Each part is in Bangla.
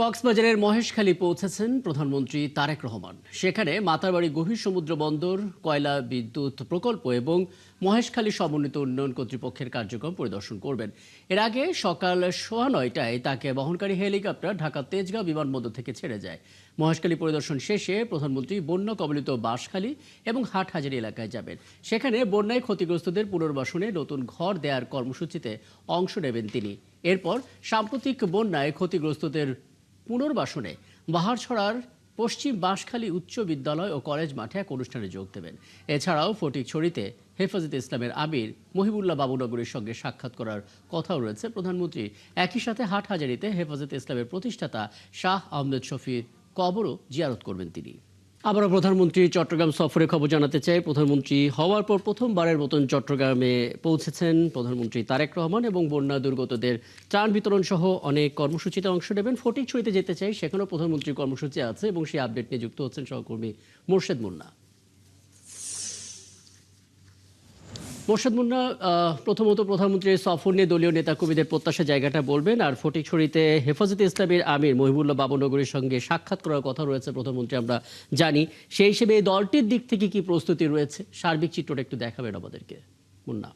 কক্সবাজারের মহেশখালী পৌঁছেছেন প্রধানমন্ত্রী তারেক রহমান। সেখানে মাতারবাড়ি গভীর সমুদ্র বন্দর, কয়লা বিদ্যুৎ প্রকল্প এবং মহেশখালী সমন্বিত উন্নয়ন কর্তৃপক্ষের কার্যক্রম পরিদর্শন করবেন। এর আগে সকাল 9:15টায় তাকে বহনকারী হেলিকপ্টার ঢাকা তেজগাঁও বিমানবন্দর থেকে ছেড়ে যায়। মহেশখালী পরিদর্শন শেষে প্রধানমন্ত্রী বন্যা কবলিত বাঁশখালী এবং হাটহাজারী এলাকায় যাবেন। সেখানে বন্যায় ক্ষতিগ্রস্তদের পুনর্বাসনে নতুন ঘর দেওয়ার কর্মসূচিতে অংশ নেবেন তিনি। এরপর সাম্প্রতিক বন্যায় ক্ষতিগ্রস্তদের পুনর্বাসনে বাহারছড়ার পশ্চিম বাঁশখালী উচ্চ বিদ্যালয় ও কলেজ মাঠে এক অনুষ্ঠানে যোগ দেবেন। এছাড়াও ফটিকছড়িতে হেফাজতে ইসলামের আমির মহিবুল্লাহ বাবুনগরের সঙ্গে সাক্ষাৎ করার কথাও রয়েছে প্রধানমন্ত্রী। একই সাথে হাটহাজারীতে হেফাজতে ইসলামের প্রতিষ্ঠাতা শাহ আহমেদ শফির কবরও জিয়ারত করবেন তিনি। আবারও প্রধানমন্ত্রী চট্টগ্রাম সফরে খবর জানাতে চাই। প্রধানমন্ত্রী হওয়ার পর প্রথমবারের মতন চট্টগ্রামে পৌঁছেছেন প্রধানমন্ত্রী তারেক রহমান এবং বন্যা দুর্গতদের ত্রাণ বিতরণ সহ অনেক কর্মসূচিতে অংশ নেবেন। ফটিকছড়িতে যেতে চাই, সেখানেও প্রধানমন্ত্রীর কর্মসূচি আছে এবং সেই আপডেট নিয়ে যুক্ত হচ্ছেন সহকর্মী মোর্শেদ মুন্না। মোর্শেদ মুন্না, প্রথমত প্রধানমন্ত্রীর সফর নিয়ে দলীয় নেতাকর্মীদের প্রত্যাশা জায়গাটা বলবেন, আর ফটিকছড়িতে হেফাজতে ইসলামের আমির মহিবুল্লাহ বাবুনগরের সঙ্গে সাক্ষাৎ করার কথা রয়েছে প্রধানমন্ত্রী, আমরা জানি। সেই হিসেবে এই দলটির দিক থেকে কি প্রস্তুতি রয়েছে, সার্বিক চিত্রটা একটু দেখাবেন আমাদেরকে মুন্না।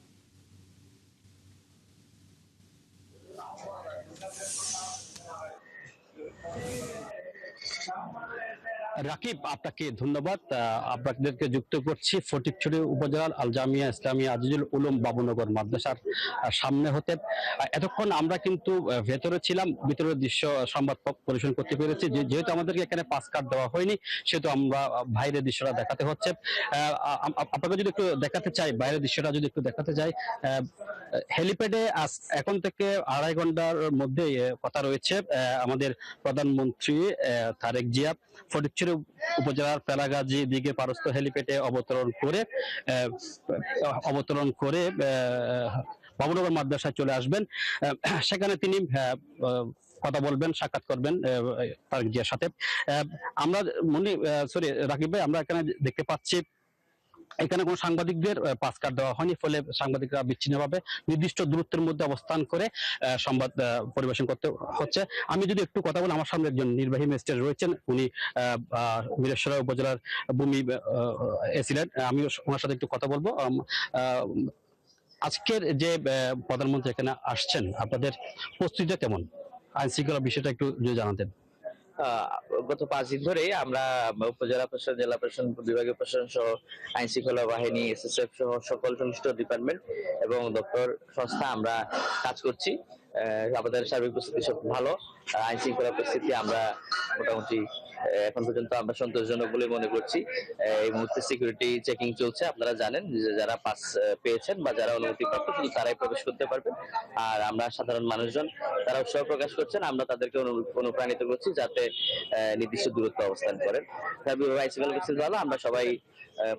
রাকিব, আপনাকে ধন্যবাদ। আপনাদেরকে যুক্ত করছি ফটিকছড়ি উপজেলার আল জামিয়া ইসলামিয়া আজিজুল উলুম বাবুনগর মাদ্রাসার সামনে হতে। এতক্ষণ আমরা কিন্তু ভেতরে ছিলাম, ভিতরের দৃশ্য সংবাদ পরিবেশন করতে পেরেছি। যেহেতু আমাদেরকে এখানে পাস কার্ড দেওয়া হয়নি, সেহেতু আমরা বাইরের দৃশ্যটা দেখাতে হচ্ছে। আপনাকে যদি একটু দেখাতে চাই, বাইরের দৃশ্যটা যদি একটু দেখাতে চাই, হেলিপ্যাডে এখন থেকে 2.5 ঘন্টার মধ্যে কথা রয়েছে আমাদের প্রধানমন্ত্রী তারেক জিয়া ফটিকছড়ি উপজেলার পেলাগাজী দিকে পারস্ত হেলিপ্যাডে অবতরণ করে বাবুনগর মাদ্রাসায় চলে আসবেন। সেখানে তিনি কথা বলবেন, সাক্ষাৎ করবেন তারেক জিয়ার সাথে। আমরা রাকিব ভাই, আমরা এখানে দেখতে পাচ্ছি এখানে কোনো সাংবাদিকদের পাস কার্ড দেওয়া হয়নি, ফলে সাংবাদিকরা বিচ্ছিন্নভাবে নির্দিষ্ট দূরত্বের মধ্যে অবস্থান করে সংবাদ পরিবেশন করতে হচ্ছে। আমি যদি একটু কথা বলি, আমার সামনে একজন নির্বাহী ম্যাজিস্ট্রেট রয়েছেন, উনি মিরসরাই উপজেলার ভূমি ছিলেন। আমি ওনার সাথে একটু কথা বলবো। আজকের যে প্রধানমন্ত্রী এখানে আসছেন, আপনাদের প্রস্তুতিটা কেমন? আইন শৃঙ্খলা বিষয়টা একটু যদি জানাতেন। গত 5 দিন ধরে আমরা উপজেলা প্রশাসন, জেলা প্রশাসন, বিভাগীয় প্রশাসন সহ আইন শৃঙ্খলা বাহিনী, এসএসএফ সহ সকল সংশ্লিষ্ট ডিপার্টমেন্ট এবং দপ্তর সংস্থা আমরা কাজ করছি। আমাদের সার্বিক পরিস্থিতি সব ভালো। আইন শৃঙ্খলা পরিস্থিতি আমরা মোটামুটি এখন পর্যন্ত আমরা সন্তোষজনক বলে মনে করছি। এই মুহূর্তে সিকিউরিটি চেকিং চলছে। আপনারা জানেন যে যারা পাস পেয়েছেন বা যারা অনুমতিপ্রাপ্ত শুধু তারাই প্রবেশ করতে পারবেন। আর আমরা সাধারণ মানুষজন তারা উৎসাহ প্রকাশ করছেন, আমরা তাদেরকে অনুপ্রাণিত করছি যাতে নির্দিষ্ট দূরত্ব অবস্থান করেন। আইন শৃঙ্খলা পরিস্থিতি ভালো। আমরা সবাই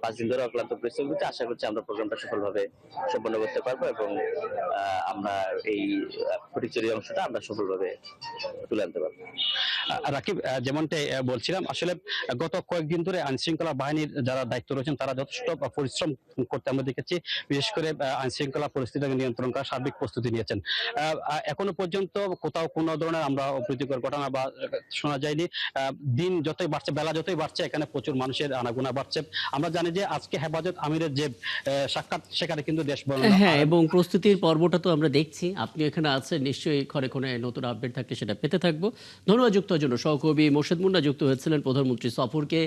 5 দিন ধরে অক্লান্ত পরিশ্রম করছি। আশা করছি আমরা প্রোগ্রামটা সফলভাবে সম্পন্ন করতে পারবো এবং আমরা এই ফটিকছড়ি অংশটা আমরা সফলভাবে তুলে আনতে পারবো। রাকিব, যেমনটাই বলছিলাম, আসলে গত কয়েকদিন ধরে আইন শৃঙ্খলা বাহিনীর যারা দায়িত্ব রয়েছেন তারা যথেষ্ট পরিশ্রম করতে আমরা দেখেছি। বিশেষ করে আইন শৃঙ্খলা পরিস্থিতিকে নিয়ন্ত্রণ করার সার্বিক প্রস্তুতি নিয়েছেন। এখনো পর্যন্ত কোথাও কোনো ধরনের আমরা অপ্রীতিকর ঘটনা বা শোনা যায়নি। দিন যতই বাড়ছে, বেলা যতই বাড়ছে, এখানে প্রচুর মানুষের আনাগোনা বাড়ছে। আমরা জানি যে আজকে হেফাজত আমিরের যে সাক্ষাৎ, সেখানে কিন্তু দেশ হ্যাঁ, এবং প্রস্তুতির পর্বটা তো আমরা দেখছি। আপনি এখানে আছেন, নিশ্চয়ই ক্ষণে ক্ষণে নতুন আপডেট থাকলে সেটা পেতে থাকবো। ধন্যবাদ যুক্ত হওয়ার জন্য। সহকর্মী মোর্শেদ মুন্না যুক্ত হয়েছিলেন প্রধানমন্ত্রী সফরকে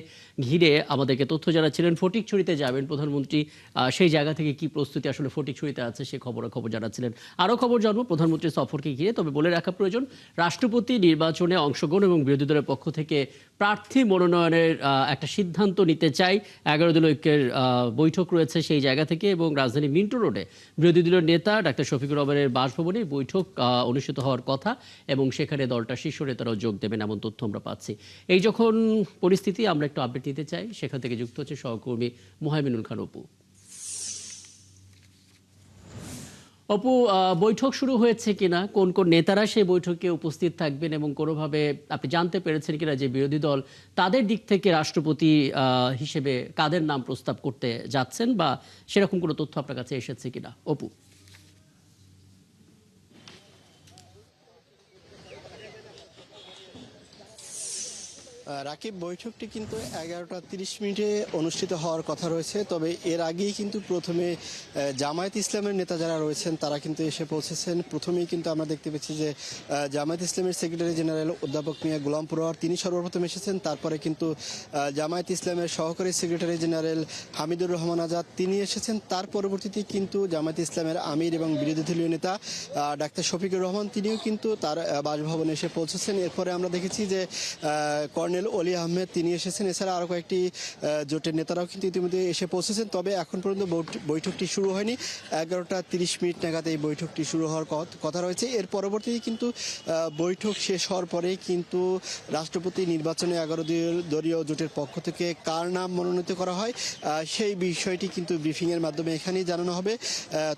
ঘিরে, আমাদেরকে তথ্য জানাচ্ছিলেন। ফটিকছড়িতে যাবেন প্রধানমন্ত্রী, সেই জায়গা থেকে কি প্রস্তুতি আসলে ফটিকছড়িতে আছে সে খবর জানাচ্ছিলেন। আরও খবর জানবো প্রধানমন্ত্রী সফরকে ঘিরে। তবে বলে রাখা প্রয়োজন, রাষ্ট্রপতি নির্বাচনে অংশগ্রহণ এবং বিরোধী দলের পক্ষ থেকে প্রার্থী মনোনয়নের একটা সিদ্ধান্ত নিতে চাই। 11 দলীয় ঐক্যের বৈঠক রয়েছে সেই জায়গা থেকে, এবং রাজধানী মিন্টো রোডে বিরোধী দলীয় নেতা ডাক্তার শফিকুর রহমানের বাসভবনে বৈঠক অনুষ্ঠিত হওয়ার কথা, এবং সেখানে দলটার শীর্ষ নেতারাও যোগ দেবেন এমন তথ্য আমরা পাচ্ছি। এই যখন পরিস্থিতি, আমরা একটু আপডেট নিতে চাই। সেখান থেকে যুক্ত হচ্ছে সহকর্মী মুহাইমিনুল খান অপু। অপু, বৈঠক শুরু হয়েছে কিনা, কোন কোন নেতারা সেই বৈঠকে উপস্থিত থাকবেন, এবং কোনোভাবে আপনি জানতে পেরেছেন কিনা যে বিরোধী দল তাদের দিক থেকে রাষ্ট্রপতি হিসেবে কাদের নাম প্রস্তাব করতে যাচ্ছেন, বা সেরকম কোনো তথ্য আপনার কাছে এসেছে কিনা অপু? রাকিব, বৈঠকটি কিন্তু 11টা 30 মিনিটে অনুষ্ঠিত হওয়ার কথা রয়েছে। তবে এর আগেই কিন্তু প্রথমে জামায়াত ইসলামের নেতা যারা রয়েছেন তারা কিন্তু এসে পৌঁছেছেন। প্রথমেই কিন্তু আমরা দেখতে পেয়েছি যে জামায়াত ইসলামের সেক্রেটারি জেনারেল অধ্যাপক মিয়া গোলাম পরোয়ার তিনি সর্বপ্রথম এসেছেন। তারপরে কিন্তু জামায়াত ইসলামের সহকারী সেক্রেটারি জেনারেল হামিদুর রহমান আজাদ তিনি এসেছেন। তার পরবর্তীতে কিন্তু জামায়াত ইসলামের আমির এবং বিরোধী দলীয় নেতা ডাক্তার শফিকুর রহমান তিনিও কিন্তু তার বাসভবনে এসে পৌঁছেছেন। এরপরে আমরা দেখেছি যে কর্নেল অলি আহমেদ তিনি এসেছেন। এছাড়া আরও কয়েকটি জোটের নেতারাও কিন্তু ইতিমধ্যে এসে পৌঁছেছেন। তবে এখন পর্যন্ত বৈঠকটি শুরু হয়নি। 11টা 30 মিনিট নাগাদ এই বৈঠকটি শুরু হওয়ার কথা রয়েছে। এর পরবর্তীতে কিন্তু বৈঠক শেষ হওয়ার পরে কিন্তু রাষ্ট্রপতি নির্বাচনে 11 দলীয় জোটের পক্ষ থেকে কার নাম মনোনীত করা হয় সেই বিষয়টি কিন্তু ব্রিফিংয়ের মাধ্যমে এখানেই জানানো হবে।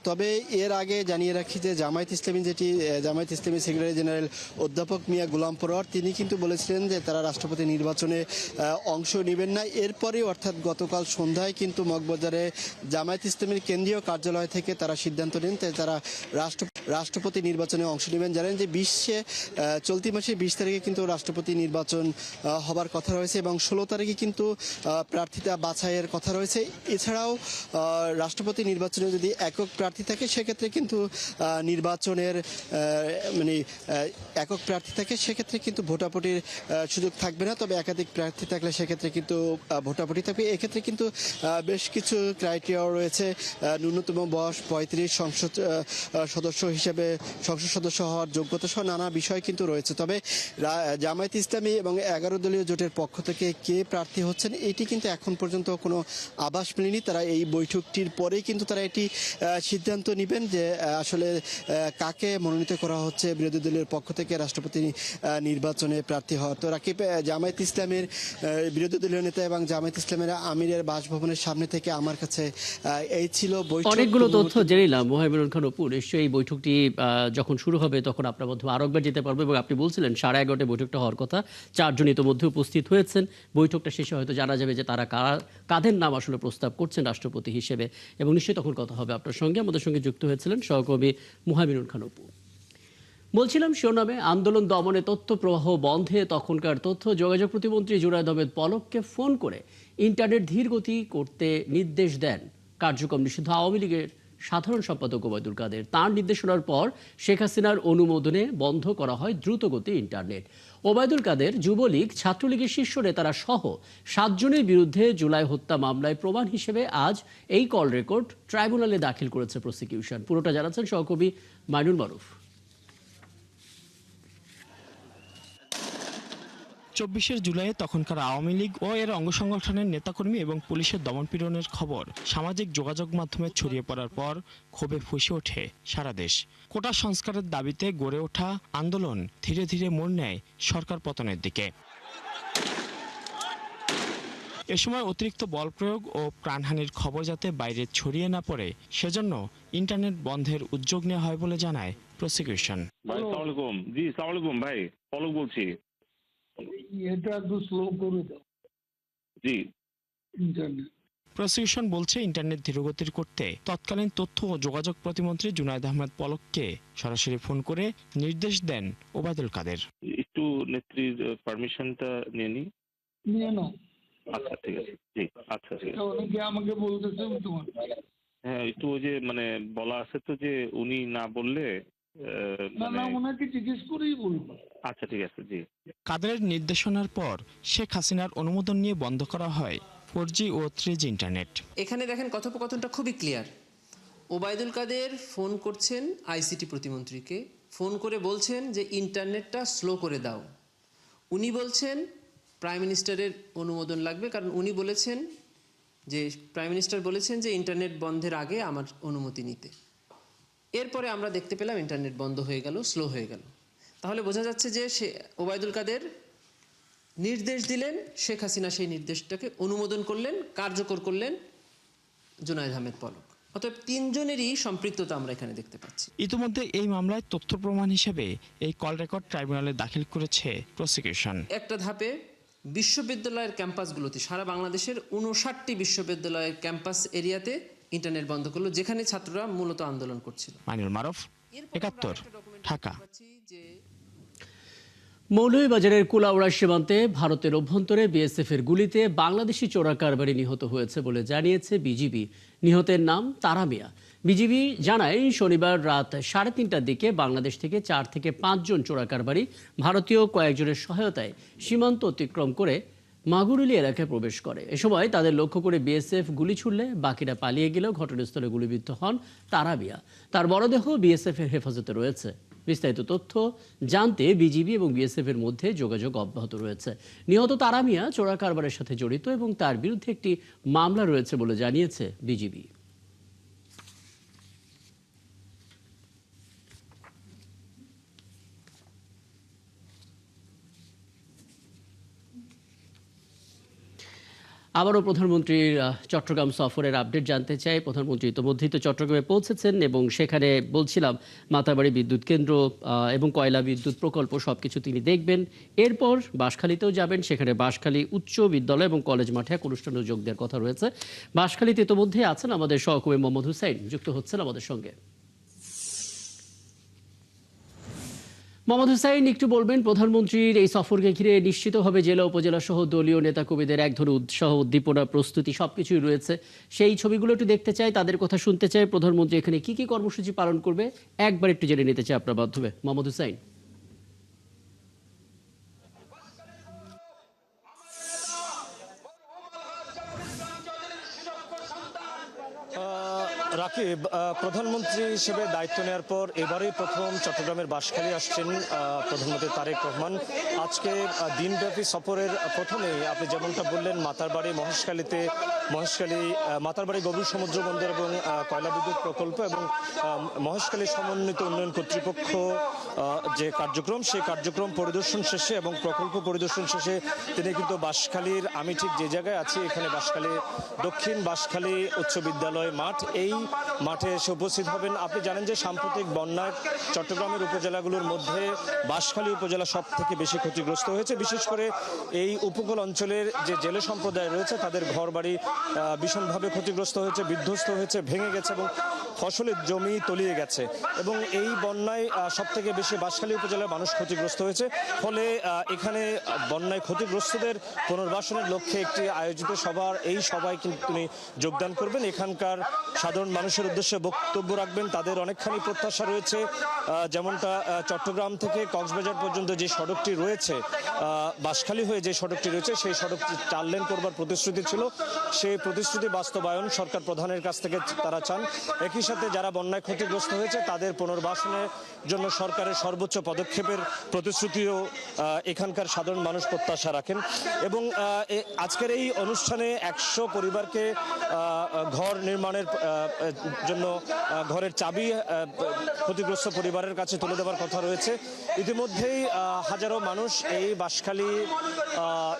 তবে এর আগে জানিয়ে রাখি যে জামায়াত ইসলামী সেক্রেটারি জেনারেল অধ্যাপক মিয়া গোলাম পরোয়ার তিনি কিন্তু বলেছিলেন যে তারা রাষ্ট্রপতি নির্বাচনে অংশ নেবেন না। এরপরে অর্থাৎ গতকাল সন্ধ্যায় কিন্তু মগবাজারে জামায়াত ইসলামীর কেন্দ্রীয় কার্যালয় থেকে তারা সিদ্ধান্ত নেন যে তারা রাষ্ট্রপতি নির্বাচনে অংশ নেবেন। জানেন যে চলতি মাসে 20 তারিখে কিন্তু রাষ্ট্রপতি নির্বাচন হবার কথা রয়েছে এবং 16 তারিখে কিন্তু প্রার্থিতা বাছাইয়ের কথা রয়েছে। এছাড়াও রাষ্ট্রপতি নির্বাচনে যদি একক প্রার্থী থাকে সেক্ষেত্রে কিন্তু নির্বাচনের একক প্রার্থী থাকে সেক্ষেত্রে কিন্তু ভোটাভুটির সুযোগ থাকবে না। তবে একাধিক প্রার্থী থাকলে সেক্ষেত্রে কিন্তু ভোটাভুটি থাকবে। এক্ষেত্রে কিন্তু বেশ কিছু ক্রাইটেরিয়া রয়েছে। ন্যূনতম বয়স 35, সংসদ সদস্য হওয়ার যোগ্যতা সহ নানা বিষয় কিন্তু রয়েছে। তবে জামায়াত ইসলামী এবং 11 দলীয় জোটের পক্ষ থেকে কে প্রার্থী হচ্ছেন এটি কিন্তু এখন পর্যন্ত কোনো আভাস মেলেনি। তারা এই বৈঠকটির পরেই কিন্তু তারা এটি সিদ্ধান্ত নেবেন যে আসলে কাকে মনোনীত করা হচ্ছে বিরোধী দলের পক্ষ থেকে রাষ্ট্রপতি নির্বাচনে প্রার্থী হওয়ার। তো রাকিব, জামায়াত ইসলামের বিরোধী দলীয় নেতা এবং জামায়াত ইসলামের আমিরের বাসভবনের সামনে থেকে আমার কাছে এই ছিল বৈঠক। অনেকগুলো তথ্য জেনে নিলাম মোহাইমিনুল খান অপু। নিশ্চয়ই এই বৈঠকটি যখন শুরু হবে তখন আপনার মাধ্যমে আরো একবার যেতে পারবো এবং আপনি বলছিলেন 11:30 বৈঠকটা হওয়ার কথা, 4 জন ইতোমধ্যে উপস্থিত হয়েছেন। বৈঠকটা শেষে হয়তো জানা যাবে যে তারা কাদের নাম আসলে প্রস্তাব করছেন রাষ্ট্রপতি হিসেবে এবং নিশ্চয়ই তখন কথা হবে আপনার সঙ্গে। আমাদের সঙ্গে যুক্ত হয়েছিলেন সহকর্মী মোহাইমিনুল খান অপু। বলছিলাম শিরোনামে আন্দোলন দমনে তথ্য প্রবাহ বন্ধে তখনকার তথ্য যোগাযোগ প্রতিমন্ত্রী জুনায়েদ আহমেদ পলককে ফোন করে ইন্টারনেট ধীর গতি করতে নির্দেশ দেন কার্যক্রম নিষিদ্ধ আওয়ামী লীগের সাধারণ সম্পাদক ওবায়দুল কাদের। তাঁর নির্দেশনার পর শেখ হাসিনার অনুমোদনে বন্ধ করা হয় দ্রুতগতি ইন্টারনেট। ওবায়দুল কাদের, যুবলীগ, ছাত্রলীগের শীর্ষ নেতারা সহ 7 জনের বিরুদ্ধে জুলাই হত্যা মামলায় প্রমাণ হিসেবে আজ এই কল রেকর্ড ট্রাইব্যুনালে দাখিল করেছে প্রসিকিউশন। পুরোটা জানাচ্ছেন সহকর্মী মাইনুল মারুফ। 24 জুলাই তখনকার আওয়ামী লীগ ও এর অঙ্গ সংগঠনের নেতাকর্মী এবং পুলিশের দমনপীড়নের খবর সামাজিক যোগাযোগ মাধ্যমে ছড়িয়ে পড়ার পর ক্ষোভে ফুঁসে ওঠে সারা দেশ। কোটা সংস্কারের দাবিতে গড়ে ওঠা আন্দোলন ধীরে ধীরে মোড় নেয় সরকার পতনের দিকে। এ সময় অতিরিক্ত বল প্রয়োগ ও প্রাণহানির খবর যাতে বাইরে ছড়িয়ে না পড়ে সেজন্য ইন্টারনেট বন্ধের উদ্যোগ নেওয়া হয় বলে জানায় প্রসিকিউশন। ভাই আসসালামু আলাইকুম। জি আসসালামু আলাইকুম ভাই, পলক বলছি। এটা একটু স্লো করে দাও জি। ইন্টারনেট। প্রসিকিউশন বলছে ইন্টারনেট ধীরগতির করতে তৎকালীন তথ্য ও যোগাযোগ প্রতিমন্ত্রী জুনায়েদ আহমেদ পলককে সরাসরি ফোন করে নির্দেশ দেন ওবায়দুল কাদের। একটু নেত্রীর পারমিশনটা নিয়ে নাও। আচ্ছা ঠিক আছে, জি আচ্ছা ঠিক আছে। অনেকে আমাকে বলতেছে তোমার হ্যাঁ একটু ওই যে বলা আছে তো যে উনি না বললে না ওনাকে জিজ্ঞেস করেই বলবো। আচ্ছা ঠিক আছে, জি। কাদেরের নির্দেশনার পর শেখ হাসিনার অনুমোদন নিয়ে বন্ধ করা হয় 4G ও 3G ইন্টারনেট। এখানে দেখেন কথোপকথনটা খুবই ক্লিয়ার। ওবায়দুল কাদের ফোন করছেন আইসিটি প্রতিমন্ত্রীকে, ফোন করে বলছেন যে ইন্টারনেটটা স্লো করে দাও। উনি বলছেন প্রাইম মিনিস্টারের অনুমোদন লাগবে, কারণ উনি বলেছেন যে প্রাইম মিনিস্টার বলেছেন যে ইন্টারনেট বন্ধের আগে আমার অনুমতি নিতে। এরপরে আমরা দেখতে পেলাম ইন্টারনেট বন্ধ হয়ে গেল, স্লো হয়ে গেল। তাহলে বোঝা যাচ্ছে যে ওবায়দুল কাদের নির্দেশ দিলেন, শেখ হাসিনা সেই নির্দেশটাকে অনুমোদন করলেন, কার্যকর করলেন জুনায়েদ আহমেদ পলক। অতএব 3 জনেরই সম্পৃক্ততা আমরা এখানে দেখতে পাচ্ছি। ইতিমধ্যে এই মামলায় তথ্য প্রমাণ হিসেবে এই কল রেকর্ড ট্রাইব্যুনালে দাখিল করেছে প্রসিকিউশন। একটা ধাপে বিশ্ববিদ্যালয়ের ক্যাম্পাসগুলোতে, সারা বাংলাদেশের 59টি বিশ্ববিদ্যালয়ের ক্যাম্পাস এরিয়াতে ইন্টারনেট বন্ধ করলো, যেখানে ছাত্ররা মূলত আন্দোলন করছিল। মাইনুল মারুফ, 71, ঢাকা। মৌলভীবাজারের কুলাউড়া সীমান্তে ভারতের অভ্যন্তরে বিএসএফ এর গুলিতে বাংলাদেশি চোরা কারবারি নিহত হয়েছে বলে জানিয়েছে বিজিবি। নিহতের নাম তারা মিয়া। বিজিবি জানায় শনিবার রাত 3:30টার দিকে বাংলাদেশ থেকে 4 থেকে 5 জন চোরা কারবারি ভারতীয় কয়েকজনের সহায়তায় সীমান্ত অতিক্রম করে মাগুরুলি এলাকায় প্রবেশ করে। এ সময় তাদের লক্ষ্য করে বিএসএফ গুলি ছুড়লে বাকিরা পালিয়ে গেলেও ঘটনাস্থলে গুলিবিদ্ধ হন তারা মিয়া। তার মরদেহ বিএসএফ এর হেফাজতে রয়েছে। বিস্তারিত তথ্য জানতে বিজিবি এবং বিএসএফ এর মধ্যে যোগাযোগ অব্যাহত রয়েছে। নিহত তারা মিয়া চোরা কারবারের সাথে জড়িত এবং তার বিরুদ্ধে একটি মামলা রয়েছে বলে জানিয়েছে বিজিবি। আবারও প্রধানমন্ত্রীর চট্টগ্রাম সফরের আপডেট জানতে চাই। প্রধানমন্ত্রী ইতিমধ্যেই তো চট্টগ্রামে পৌঁছেছেন এবং সেখানে বলছিলাম মাতারবাড়ি বিদ্যুৎ কেন্দ্র এবং কয়লা বিদ্যুৎ প্রকল্প সবকিছু তিনি দেখবেন। এরপর বাঁশখালীতেও যাবেন। সেখানে বাঁশখালী উচ্চ বিদ্যালয় এবং কলেজ মাঠে এক অনুষ্ঠানে যোগ দেওয়ার কথা রয়েছে। বাঁশখালীতে ইতিমধ্যেই আছেন আমাদের সহকর্মী মোহাম্মদ হুসাইন, যুক্ত হচ্ছেন আমাদের সঙ্গে। মোহাম্মদ হুসাইন, একটু বলবেন প্রধানমন্ত্রীর এই সফরকে ঘিরে নিশ্চিতভাবে জেলা উপজেলা সহ দলীয় নেতাকর্মীদের এক ধরনের উৎসাহ উদ্দীপনা প্রস্তুতি সবকিছুই রয়েছে। সেই ছবিগুলো একটু দেখতে চাই, তাদের কথা শুনতে চাই। প্রধানমন্ত্রী এখানে কি কি কর্মসূচি পালন করবে একবার একটু জেনে নিতে চাই আপনার মাধ্যমে। মোহাম্মদ হুসাইন। রাকিব, প্রধানমন্ত্রী হিসেবে দায়িত্ব নেওয়ার পর এবারেই প্রথম চট্টগ্রামের বাঁশখালী আসছেন প্রধানমন্ত্রী তারেক রহমান। আজকে দিনব্যাপী সফরের প্রথমেই আপনি যেমনটা বললেন মাতারবাড়ি মহেশখালী মাতারবাড়ি গভীর সমুদ্র বন্দর এবং কয়লা বিদ্যুৎ প্রকল্প এবং মহেশখালী সমন্বিত উন্নয়ন কর্তৃপক্ষ যে কার্যক্রম সেই কার্যক্রম পরিদর্শন শেষে এবং প্রকল্প পরিদর্শন শেষে তিনি কিন্তু বাঁশখালীর, আমি ঠিক যে জায়গায় আছি এখানে বাঁশখালী দক্ষিণ বাঁশখালী উচ্চ বিদ্যালয় মাঠ, এই মাঠে এসে উপস্থিত হবেন। আপনি জানেন যে সাম্প্রতিক বন্যায় চট্টগ্রামের উপজেলাগুলোর মধ্যে বাঁশখালী উপজেলা সব থেকে বেশি ক্ষতিগ্রস্ত হয়েছে। বিশেষ করে এই উপকূল অঞ্চলের যে জেলে সম্প্রদায় রয়েছে তাদের ঘরবাড়ি ভীষণভাবে ক্ষতিগ্রস্ত হয়েছে, বিধ্বস্ত হয়েছে, ভেঙে গেছে এবং ফসলের জমি তলিয়ে গেছে। এবং এই বন্যায় সব থেকে বেশি বাঁশখালী উপজেলার মানুষ ক্ষতিগ্রস্ত হয়েছে। ফলে এখানে বন্যায় ক্ষতিগ্রস্তদের পুনর্বাসনের লক্ষ্যে একটি আয়োজিত সভার এই সভায় কিন্তু তিনি যোগদান করবেন। এখানকার সাধারণ মানুষের উদ্দেশ্যে বক্তব্য রাখবেন। তাদের অনেকখানি প্রত্যাশা রয়েছে, যেমনটা চট্টগ্রাম থেকে কক্সবাজার পর্যন্ত যে সড়কটি রয়েছে, বাঁশখালী হয়ে যে সড়কটি রয়েছে সেই সড়কটি 4 লেন করবার প্রতিশ্রুতি ছিল। সেই প্রতিশ্রুতি বাস্তবায়ন সরকার প্রধানের কাছ থেকে তারা চান। একই সাথে যারা বন্যায় ক্ষতিগ্রস্ত হয়েছে তাদের পুনর্বাসনের জন্য সরকারের সর্বোচ্চ পদক্ষেপের প্রতিশ্রুতিও এখানকার সাধারণ মানুষ প্রত্যাশা রাখেন। এবং আজকের এই অনুষ্ঠানে 100 পরিবারকে ঘর নির্মাণের জন্য ঘরের চাবি ক্ষতিগ্রস্ত পরিবারের কাছে তুলে দেওয়ার কথা রয়েছে। ইতিমধ্যেই হাজারো মানুষ এই বাঁশখালী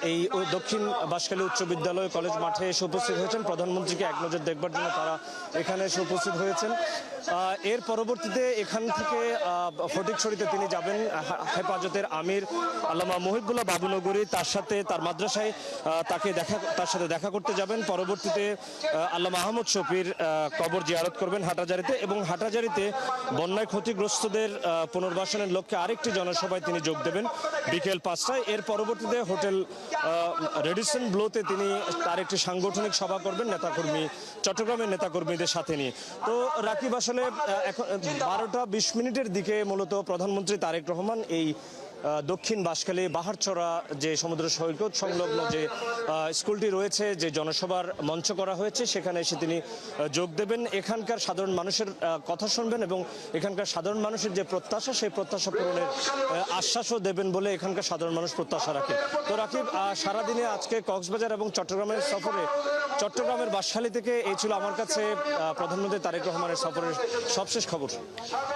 এই দক্ষিণ বাঁশখালী উচ্চ বিদ্যালয় কলেজ মাঠে এসে উপস্থিত হয়েছেন। প্রধানমন্ত্রীকে এক নজর দেখবার জন্য তারা এখানে এসে উপস্থিত হয়েছেন। এর পরবর্তীতে এখান থেকে ফটিকছড়িতে তিনি যাবেন। হেফাজতের আমির আল্লামা মুহিবুল্লাহ বাবুনগরী তার মাদ্রাসায় তার সাথে দেখা করতে যাবেন। পরবর্তীতে আল্লামা আহমদ শফির কবর জিয়ারত করবেন হাটাজারিতে এবং হাটাজারিতে বন্যায় ক্ষতিগ্রস্তদের পুনর্বাসনের লক্ষ্যে আরেকটি জনসভায় তিনি যোগ দেবেন বিকেল 5টায়। এর পরবর্তীতে হোটেল রেডিসন ব্লুতে তিনি তার একটি সাংগঠনিক সভা করবেন চট্টগ্রামের নেতাকর্মীদের সাথে নিয়ে। তো রাকিব, আসলে এখন 12টা 20 মিনিটের দিকে মূলত প্রধানমন্ত্রী তারেক রহমান এই দক্ষিণ বাঁশখালী বাহারচরা যে সমুদ্র সৈকত সংলগ্ন যে স্কুলটি রয়েছে, যে জনসভার মঞ্চ করা হয়েছে, সেখানে এসে তিনি যোগ দেবেন। এখানকার সাধারণ মানুষের কথা শুনবেন এবং এখানকার সাধারণ মানুষের যে প্রত্যাশা সেই প্রত্যাশা পূরণের আশ্বাসও দেবেন বলে এখানকার সাধারণ মানুষ প্রত্যাশা রাখে। তো রাকিব, সারাদিনে আজকে কক্সবাজার এবং চট্টগ্রামের সফরে চট্টগ্রামের বাঁশখালী থেকে এই ছিল আমার কাছে প্রধানমন্ত্রী তারেক রহমানের সফরের সবশেষ খবর।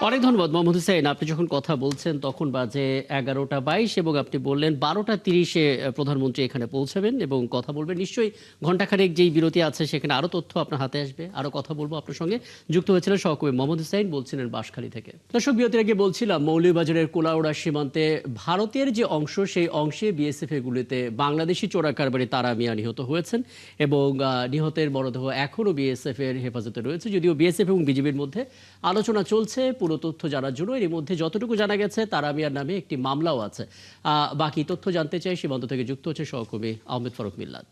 অনেক ধন্যবাদ মোহাম্মদ হুসাইন। আপনি যখন কথা বলছেন তখন বাজে 11:22 এবং আপনি বললেন 12:30-এ প্রধানমন্ত্রী এখানে পৌঁছাবেন এবং কথা বলবেন। নিশ্চয়ই ঘণ্টাখানেক যেই বিরতি আছে সেখানে আরও তথ্য আপনার হাতে আসবে, আরও কথা বলবো আপনার সঙ্গে। যুক্ত হয়েছিলেন সহকর্মী মোহাম্মদ হুসাইন, বলছিলেন বাঁশখালী থেকে। দর্শক, বিরতির আগে বলছিলাম মৌলভীবাজারের কুলাউড়া সীমান্তে ভারতের যে অংশ সেই অংশে বিএসএফ এর গুলিতে বাংলাদেশি চোরা কারবারি তারা মিয়া নিহত হয়েছেন এবং নিহতের মরদেহ এখনও বিএসএফ এর হেফাজতে রয়েছে, যদিও বিএসএফ এবং বিজিবির মধ্যে আলোচনা চলছে পুরো তথ্য জানার জন্য। এর মধ্যে যতটুকু জানা গেছে তারা মিয়ার নামে একটি মামলাও আছে। বাকি তথ্য জানতে চাই, সীমান্ত থেকে যুক্ত হচ্ছে সহকর্মী আহমেদ ফারুক মিল্লাত।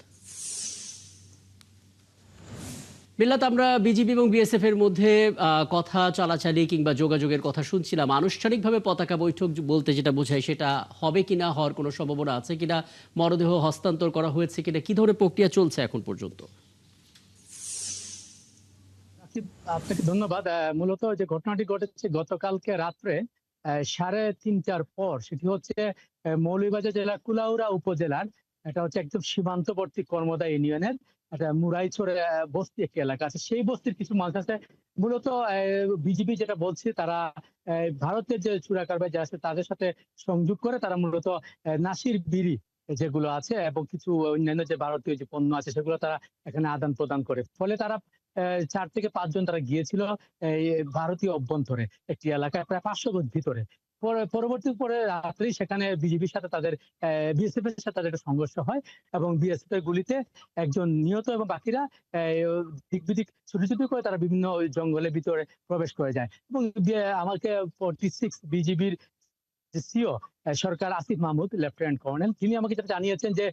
মিল্লাত, আমরা বিজিবি এবং বিএসএফ এর মধ্যে কথা চালাচালি কিংবা যোগাযোগের কথা শুনছিলাম। আনুষ্ঠানিকভাবে পতাকা বৈঠক বলতে যেটা বোঝায় সেটা হবে কিনা, হওয়ার কোনো সম্ভাবনা আছে কিনা, মরদেহ হস্তান্তর করা হয়েছে কিনা, কি ধরনের প্রক্রিয়া চলছে এখন পর্যন্ত? আপনাকে ধন্যবাদ। মূলত যে ঘটনাটি ঘটেছে গতকালকে রাত্রে 3:30টার পর, সেটি হচ্ছে মৌলভীবাজার জেলার কুলাউড়া উপজেলার, এটা হচ্ছে একদম সীমান্তবর্তী কর্মদা ইউনিয়নের একটা মুরাইছড়ে বস্তি একটি এলাকা আছে। সেই বস্তির কিছু মানুষ আছে। মূলত বিজিবি যেটা বলছে, তারা ভারতের যে চোরা কারবারি আছে তাদের সাথে সংযোগ করে তারা মূলত নাসির বিড়ি যেগুলো আছে এবং কিছু অন্যান্য যে ভারতীয় যে পণ্য আছে সেগুলো তারা এখানে আদান প্রদান করে। ফলে তারা 4 থেকে 5 জন তারা গিয়েছিল ভারতীয় অভ্যন্তরে একটি এলাকায় প্রায় 500 গজ ভিতরে। পরে রাত্রেই সেখানে বিজিবির সাথে তাদের বিএসএফ এর সাথে তাদের একটা সংঘর্ষ হয় এবং বিএসএফ এর গুলিতে একজন নিহত এবং বাকিরা দিক বিদিক ছুটি করে তারা বিভিন্ন জঙ্গলের ভিতরে প্রবেশ করে যায়। এবং আমাকে 46 বিজিবির সিও সরকার আসিফ মাহমুদ, লেফটেন্যান্ট কর্নেল, তিনি আমাকে যেটা জানিয়েছেন যে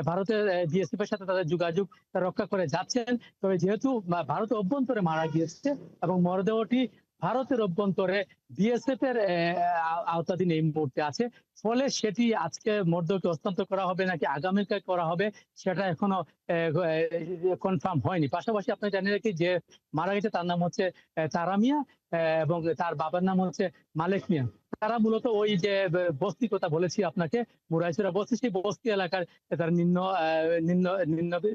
ভারতের বিএসএফ এর সাথে তাদের যোগাযোগ রক্ষা করে যাচ্ছেন। তবে যেহেতু ভারত অভ্যন্তরে মারা গিয়েছে এবং মরদেহটি ভারতের অভ্যন্তরে বিএসএফ এর আওতাধীন এই মুহূর্তে আছে, ফলে সেটি আজকে মরদেহকে হস্তান্তর করা হবে নাকি আগামীকাল করা হবে সেটা এখনো কনফার্ম হয়নি। পাশাপাশি আপনি জানিয়ে রাখি যে মারা গেছে তার নাম হচ্ছে তারা মিয়া এবং তার বাবার নাম হচ্ছে মালেক মিয়া। তারা মূলত ওই যে বস্তি কথা বলেছি আপনাকে, মুরাইছড়া বস্তি, সেই বস্তি এলাকার তারা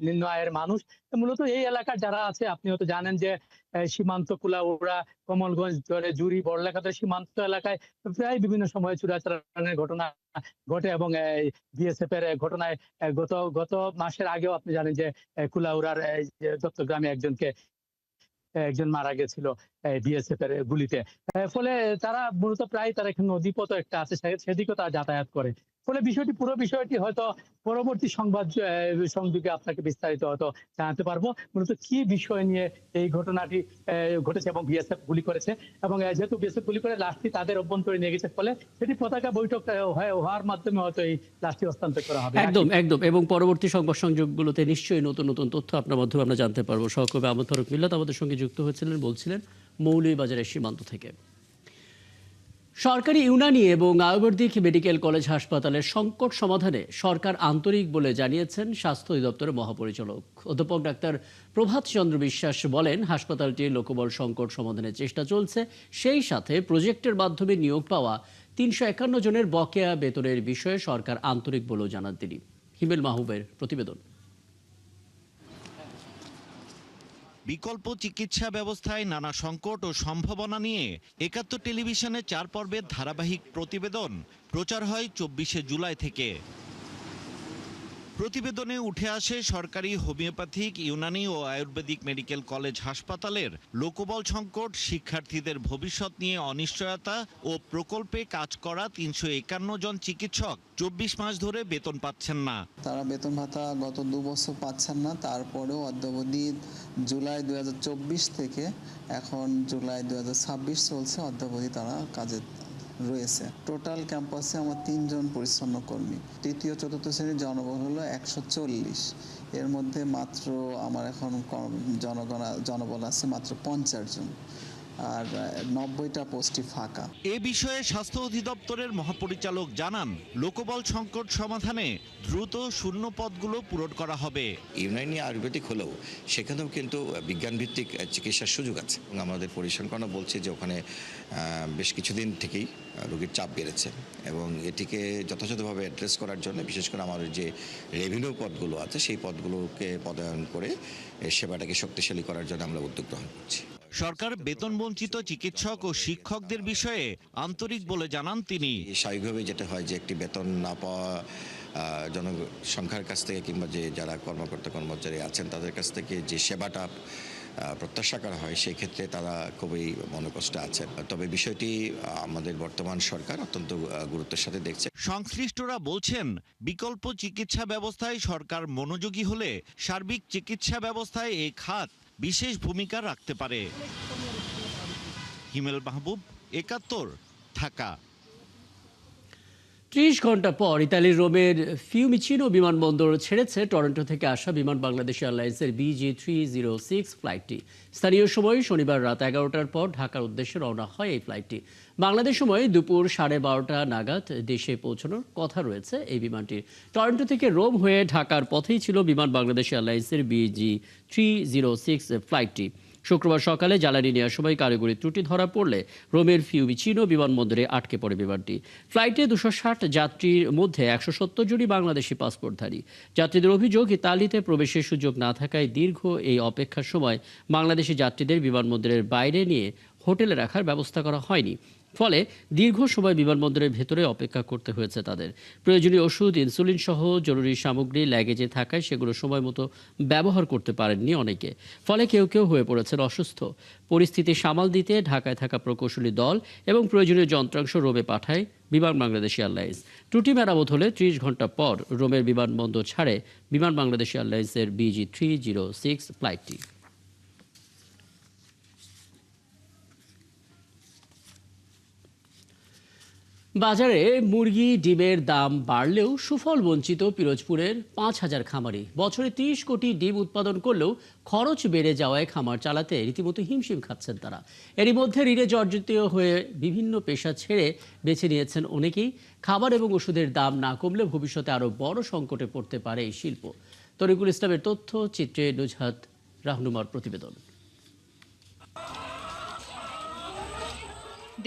নিম্ন আয়ের মানুষ। মূলত এই এলাকার যারা আছে, আপনি হয়তো জানেন যে সীমান্ত কুলাউড়া, কমলগঞ্জ, জুড়ি, বড়লেখাতের সীমান্ত এলাকায় প্রায় বিভিন্ন সময় চোরাচালানের ঘটনা ঘটে এবং বিএসএফ এর ঘটনায় গত মাসের আগেও আপনি জানেন যে কুলাউড়ার দত্তগ্রামে একজন মারা গেছিল বিএসএফ এর গুলিতে। ফলে তারা মূলত প্রায় তারা এখানে নদীপথ একটা আছে, সেদিকেও তারা যাতায়াত করে। ফলে পুরো বিষয়টি হয়তো পরবর্তী সংযোগে আপনাকে বিস্তারিত হয়তো জানাতে পারবো মূলত কি বিষয় নিয়ে এই ঘটনাটি ঘটেছে এবং বিএসএফ গুলি করেছে। এবং যেহেতু বিএসএফ গুলি করে লাশটি তাদের অভ্যন্তরে নিয়ে গেছে, ফলে সেটি পতাকা বৈঠক হওয়ার মাধ্যমে হয়তো এই লাশটি হস্তান্তর করা হবে। একদম এবং পরবর্তী সংবাদ সংযোগগুলোতে নিশ্চয়ই নতুন নতুন তথ্য আপনার মাধ্যমে আমরা জানতে পারবো। সহকর্মী আহমেদ ফারুক মিল্লাত আমাদের সঙ্গে যুক্ত হয়েছিলেন, বলছিলেন মৌলভীবাজারের সীমান্ত থেকে। সরকারি ইউনানি এবং আয়ুর্বেদিক মেডিকেল কলেজ হাসপাতালের সংকট সমাধানে সরকার আন্তরিক বলে জানিয়েছেন স্বাস্থ্য অধিদপ্তরের মহাপরিচালক অধ্যাপক ডাক্তার প্রভাত চন্দ্র বিশ্বাস। বলেন, হাসপাতালটির লোকবল সংকট সমাধানের চেষ্টা চলছে, সেই সাথে প্রজেক্টের মাধ্যমে নিয়োগ পাওয়া 351 জনের বকেয়া বেতনের বিষয়ে সরকার আন্তরিক বলেও জানান তিনি। হিমেল মাহবুবের প্রতিবেদন। বিকল্প চিকিৎসা ব্যবস্থায় নানা সংকট ও সম্ভাবনা নিয়ে ৭১ টেলিভিশনে 4 পর্বের ধারাবাহিক প্রতিবেদন প্রচার হয় 24শে জুলাই থেকে। প্রতিবেদনে উঠে আসে সরকারি হোমিওপ্যাথিক, ইউনানি ও আয়ুর্বেদিক মেডিকেল কলেজ হাসপাতালের লোকবল সংকট, শিক্ষার্থীদের ভবিষ্যৎ নিয়ে অনিশ্চয়তা ও প্রকল্পে কাজ করা 351 জন চিকিৎসক 24 মাস ধরে বেতন পাচ্ছেন না। তারা বেতন ভাতা গত 2 বছর পাচ্ছেন না, তারপরেও অদ্যাবধি জুলাই 2024 থেকে এখন জুলাই 2026 চলছে, অদ্যাবধি তারা কাজে রয়েছে। টোটাল ক্যাম্পাসে আমার 3 জন পরিচ্ছন্ন কর্মী। তৃতীয় চতুর্থ শ্রেণীর জনবল হলো 140, এর মধ্যে মাত্র আমার এখন জনবল আছে মাত্র 50 জন, আর 90টা পোস্টই ফাঁকা। এ বিষয়ে স্বাস্থ্য অধিদপ্তরের মহাপরিচালক জানান, লোকবল সংকট সমাধানে দ্রুত শূন্য পদগুলো পূরণ করা হবে। ইউনানি আয়ুর্বেদিক হলেও সেখানেও কিন্তু বিজ্ঞানভিত্তিক চিকিৎসার সুযোগ আছে। আমাদের পরিসংখ্যানও বলছে যে ওখানে বেশ কিছুদিন থেকেই রোগীর চাপ বেড়েছে এবং এটিকে যথাযথভাবে অ্যাড্রেস করার জন্য বিশেষ করে আমাদের যে রেভিনিউ পদগুলো আছে সেই পদগুলোকে পদায়ন করে সেবাটাকে শক্তিশালী করার জন্য আমরা উদ্যোগ গ্রহণ করছি। সরকার বেতন বঞ্চিত চিকিৎসক ও শিক্ষকদের বিষয়ে আন্তরিক বলে জানান তিনি। স্বাভাবিকভাবে যেটা হয় যে একটি বেতন না পাওয়া জনসংখ্যার কাছ থেকে কিংবা যে যারা কর্মকর্তা কর্মচারী আছেন তাদের কাছ থেকে যে সেবাটা প্রত্যাশা করা হয়, সেই ক্ষেত্রে তারা খুবই মনোকষ্টে আছেন। তবে বিষয়টি আমাদের বর্তমান সরকার অত্যন্ত গুরুত্বের সাথে দেখছে। সংশ্লিষ্টরা বলছেন, বিকল্প চিকিৎসা ব্যবস্থায় সরকার মনোযোগী হলে সার্বিক চিকিৎসা ব্যবস্থায় এই খাত বিশেষ ভূমিকা রাখতে পারে। হিমেল মাহবুব, ৭১, ঢাকা। ৩০ ঘন্টা পর ইতালির রোমের ফিউমিচিনো বিমানবন্দর ছেড়েছে টরন্টো থেকে আসা বিমান বাংলাদেশ এয়ারলাইন্সের BG306 ফ্লাইটটি। স্থানীয় সময় শনিবার রাত 11টার পর ঢাকার উদ্দেশ্যে রওনা হয় এই ফ্লাইটটি। বাংলাদেশ সময় দুপুর 12:30 নাগাদ দেশে পৌঁছানোর কথা রয়েছে এই বিমানটির। টরন্টো থেকে রোম হয়ে ঢাকার পথেই ছিল বিমান বাংলাদেশ এয়ারলাইন্সের BG306 ফ্লাইটটি। শুক্রবার সকালে জ্বালানি নেওয়ার সময় কারিগরি ত্রুটি ধরা পড়লে রোমের ফিউমিচিনো বিমানবন্দরে আটকে পড়ে বিমানটি। ফ্লাইটে 260 যাত্রীর মধ্যে 170 জনই বাংলাদেশি পাসপোর্টধারী। যাত্রীদের অভিযোগ, ইতালিতে প্রবেশের সুযোগ না থাকায় দীর্ঘ এই অপেক্ষার সময় বাংলাদেশি যাত্রীদের বিমানবন্দরের বাইরে নিয়ে হোটেলে রাখার ব্যবস্থা করা হয়নি। ফলে দীর্ঘ সময় বিমানবন্দরের ভেতরে অপেক্ষা করতে হয়েছে তাদের। প্রয়োজনীয় ওষুধ, ইনসুলিন সহ জরুরি সামগ্রী লাগেজে থাকায় সেগুলো সময় মতো ব্যবহার করতে পারেননি অনেকে। ফলে কেউ কেউ হয়ে পড়েছেন অসুস্থ। পরিস্থিতি সামাল দিতে ঢাকায় থাকা প্রকৌশলী দল এবং প্রয়োজনীয় যন্ত্রাংশ রোমে পাঠায় বিমান বাংলাদেশ এয়ারলাইন্স। ত্রুটি মেরামত হলে 30 ঘন্টা পর রোমের বিমানবন্দর ছাড়ে বিমান বাংলাদেশ এয়ারলাইন্সের BG306 ফ্লাইটটি। বাজারে মুরগি ডিমের দাম বাড়লেও সুফল বঞ্চিত পিরোজপুরের 5,000 খামারি। বছরে 30 কোটি ডিম উৎপাদন করলেও খরচ বেড়ে যাওয়ায় খামার চালাতে রীতিমতো হিমশিম খাচ্ছেন তারা। এরই মধ্যে ঋণে জর্জরিত হয়ে বিভিন্ন পেশা ছেড়ে বেছে নিয়েছেন অনেকেই। খাবার এবং ওষুধের দাম না কমলে ভবিষ্যতে আরও বড় সংকটে পড়তে পারে এই শিল্প। তরিকুল ইসলামের তথ্য চিত্রে নুজহাত রাহনুমার প্রতিবেদন।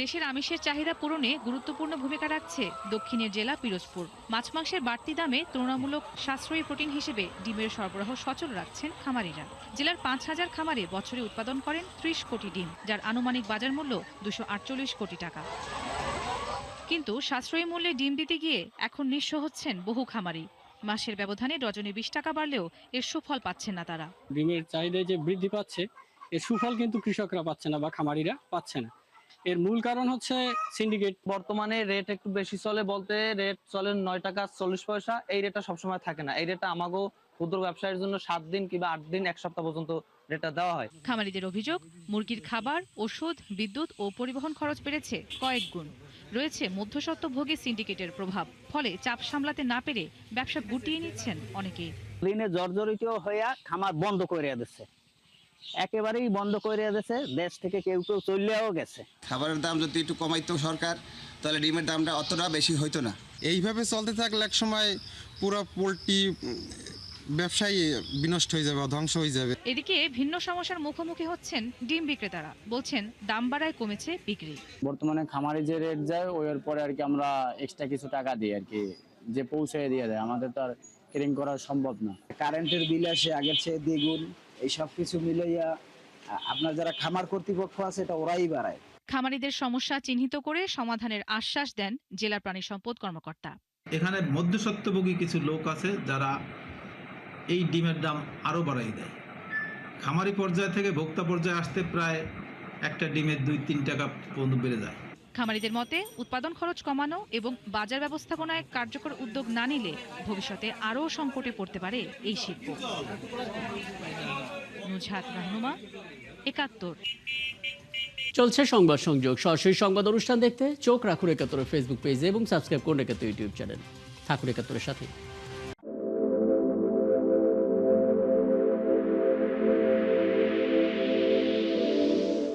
দেশের আমিষের চাহিদা পূরণে গুরুত্বপূর্ণ ভূমিকা রাখছে দক্ষিণের জেলা পিরোজপুর। মাছ মাংসের বাড়তি দামে তুলনামূলক সাশ্রয়ী প্রোটিন হিসেবে ডিমের সরবরাহ সচল রাখছেন খামারিরা। জেলার 5,000 খামারে বছরে উৎপাদন করেন 30 কোটি ডিম, যার আনুমানিক বাজার মূল্য 248 কোটি টাকা। কিন্তু সাশ্রয়ী মূল্যে ডিম দিতে গিয়ে এখন নিঃস্ব হচ্ছেন বহু খামারি। মাসের ব্যবধানে ডজনে 20 টাকা বাড়লেও এর সুফল পাচ্ছেন না তারা। ডিমের চাহিদা যে বৃদ্ধি পাচ্ছে, এর সুফল কিন্তু কৃষকরা পাচ্ছে না বা খামারিরা পাচ্ছে না। এর মূল কারণ হচ্ছে সিন্ডিকেট। বর্তমানে রেট একটু বেশি চলে, বলতে রেট চলে 9 টাকা 40 পয়সা। এই রেটটা সবসময় থাকে না। এই রেটটা আমাগো ক্ষুদ্র ব্যবসায়ীর জন্য 7 দিন কিংবা 8 দিন, 1 সপ্তাহ পর্যন্ত রেটটা দেওয়া হয়। খামারিদের অভিযোগ, মুরগির খাবার, ওষুধ, বিদ্যুৎ ও পরিবহন খরচ বেড়েছে কয়েক গুণ। রয়েছে মধ্যস্বত্বভোগী সিন্ডিকেটের প্রভাব। ফলে চাপ সামলাতে না পেরে ব্যবসা গুটিয়ে নিচ্ছেন অনেকে। ঋণে জর্জরিত হইয়া খামার বন্ধ করে দিচ্ছে, একেবারেই বন্ধ করে দিয়েছে। দেশ থেকে কেউ কেউ চলেও গেছে। খাবারের দাম যদি একটু কমাইতো সরকার, তাহলে ডিমের দামটা অতটা বেশি হইতো না। এইভাবে চলতে থাকলে এক সময় পুরো পোল্ট্রি ব্যবসায়ী বিনষ্ট হয়ে যাবে, ধ্বংস হয়ে যাবে। এদিকে ভিন্ন সমস্যার মুখোমুখি হচ্ছেন ডিম বিক্রেতারা। বলছেন দাম বাড়ায় কমেছে বিক্রি। বর্তমানে খামারে যে রেট যায় ওর পরে আর কি আমরা এক্সট্রা কিছু টাকা দিই আর কি, যে পৌঁছে দিয়ে দেয়। আমাদের তো আর কেরিং করা সম্ভব না। কারেন্টের বিল আসে আগের চেয়ে দ্বিগুণ। এই সব কিছু মিলাইয়া আপনার যারা খামার কর্তৃপক্ষ আছে এটা ওরাই বাড়ায়। খামারিদের সমস্যা চিহ্নিত করে সমাধানের আশ্বাস দেন জেলা প্রাণী সম্পদ কর্মকর্তা। এখানে মধ্যস্বত্বভোগী কিছু লোক আছে যারা এই ডিমের দাম আরো বাড়াই দেয়। খামারি পর্যায় থেকে ভোক্তা পর্যায়ে আসতে প্রায় একটা ডিমের 2-3 টাকা পর্যন্ত বেড়ে যায়। খামারিদের মতে উৎপাদন খরচ কমানো এবং বাজার ব্যবস্থাপনায় কার্যকর উদ্যোগ না নিলে ভবিষ্যতে আরও সংকটে পড়তে পারে এই শিল্প। নুজহাত রাহনুমা, ৭১। চলছে সংবাদ সংযোগ। সরাসরি সংবাদ অনুষ্ঠান দেখতে চোখ রাখুন ৭১ ফেসবুক পেজে এবং সাবস্ক্রাইব করুন ৭১ ইউটিউব চ্যানেল। থাকুন ৭১-এর সাথে।